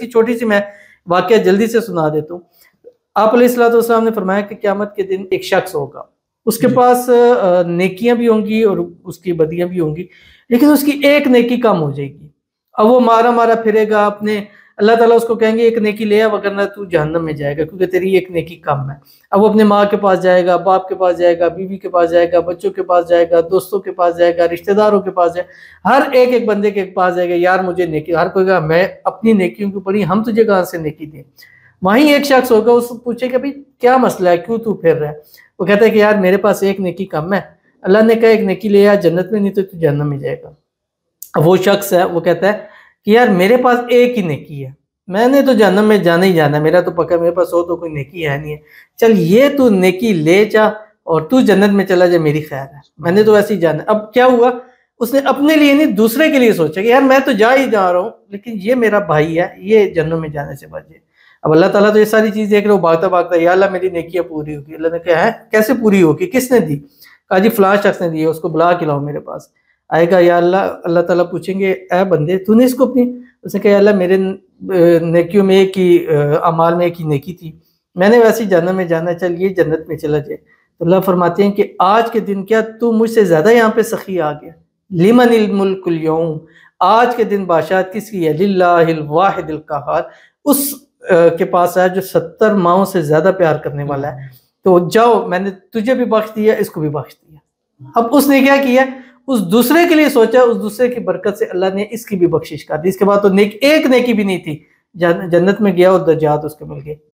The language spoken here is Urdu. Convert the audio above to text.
کی چھوٹی سی میں واقعہ جلدی سے سنا دیتا ہوں۔ آپ علیہ الصلوۃ والسلام نے فرمایا کہ قیامت کے دن ایک شخص ہوگا، اس کے پاس نیکیاں بھی ہوں گی اور اس کی بدیاں بھی ہوں گی، لیکن اس کی ایک نیکی کم ہو جائے گی۔ اب وہ مارا مارا پھرے گا اپنے، اللہ تعالیٰ اس کو کہیں گے ایک نیکی لے آ وگرنہ تو جہنم میں جائے گا کیونکہ تیری ایک نیکی کم ہے۔ اب وہ اپنے ماں کے پاس جائے گا، باپ کے پاس جائے گا، بیوی کے پاس جائے گا، بچوں کے پاس جائے گا، دوستوں کے پاس جائے گا، رشتہ داروں کے پاس جائے گا، ہر ایک بندے کے پاس جائے گا، یار مجھے نیکی، ہر کوئی کہا میں اپنی نیکیوں کی پڑھی، ہم تجھے کہاں سے نیکی دیں۔ وہیں ایک شخص ہوگا، اس سے پوچھے کہ بھئی کیا مسئلہ ہے، کیوں تو پھر رہا ہے؟ وہ کہتا ہے کہ یار میرے پاس ایک نیکی کم ہے، اللہ نے کہا ایک نیکی لے آ جنت میں، نہیں تو تو جہنم میں جائے گا۔ اب وہ شخص ہے وہ کہتا ہے کہ یار میرے پاس ایک ہی نیکی ہے، میں نے تو جہنم میں جانا ہی جانا ہے، میرا تو پکا، میرے پاس تو کوئی نیکی ہے نہیں ہے، چل یہ تو نیکی لے جا اور تو جنت میں چلا جا، میری خیر ہے، میں نے تو ایسے ہی جانا ہے۔ اب کیا ہوا، اس نے اپنے لیے نہیں دوسرے کے لیے سوچا کہ یار میں تو جا ہی جا رہا ہوں، لیکن یہ میرا بھائی ہے، یہ جہنم میں جانے سے بچے۔ اب اللہ تعالیٰ تو یہ ساری چیز دیکھ رہے ہو، بھاگتا بھاگتا یا اللہ میری نیکیاں پوری ہوگی۔ اللہ نے کہا ہے کیسے پوری ہوگی، کس نے دی؟ کہا جی فلاں شخص نے دی ہے، اس کو بلا کے لاؤ میرے پاس۔ آئے گا، یا اللہ، اللہ تعالیٰ پوچھیں گے اے بندے تو نے اس کو اپنی، اس نے کہا یا اللہ میرے نیکیوں میں ایک ہی اعمال میں ایک ہی نیکی تھی، میں نے ویسے ہی جہنم میں جانا، چل یہ جنت میں چلا جائے۔ تو اللہ فرماتے ہیں کہ آج کے دن کیا تو مجھ سے زیادہ یہاں پہ سخی آ گیا؟ لمن الملک اليوم، آج کے دن بادشاہت کس کی ہے؟ للہ الواحد القہار، اس کے پاس ہے جو 70 ماؤں سے زیادہ پیار کرنے والا ہے۔ تو جاؤ، میں نے تجھے بھی بخش دیا، اس کو بھی بخش دیا۔ اب اس نے کیا کیا، اس دوسرے کے لیے سوچا، اس دوسرے کی برکت سے اللہ نے اس کی بھی بخشش کر دی۔ اس کے بعد تو ایک نیکی بھی نہیں تھی، جنت میں گیا اور درجات اس کے مل گئے۔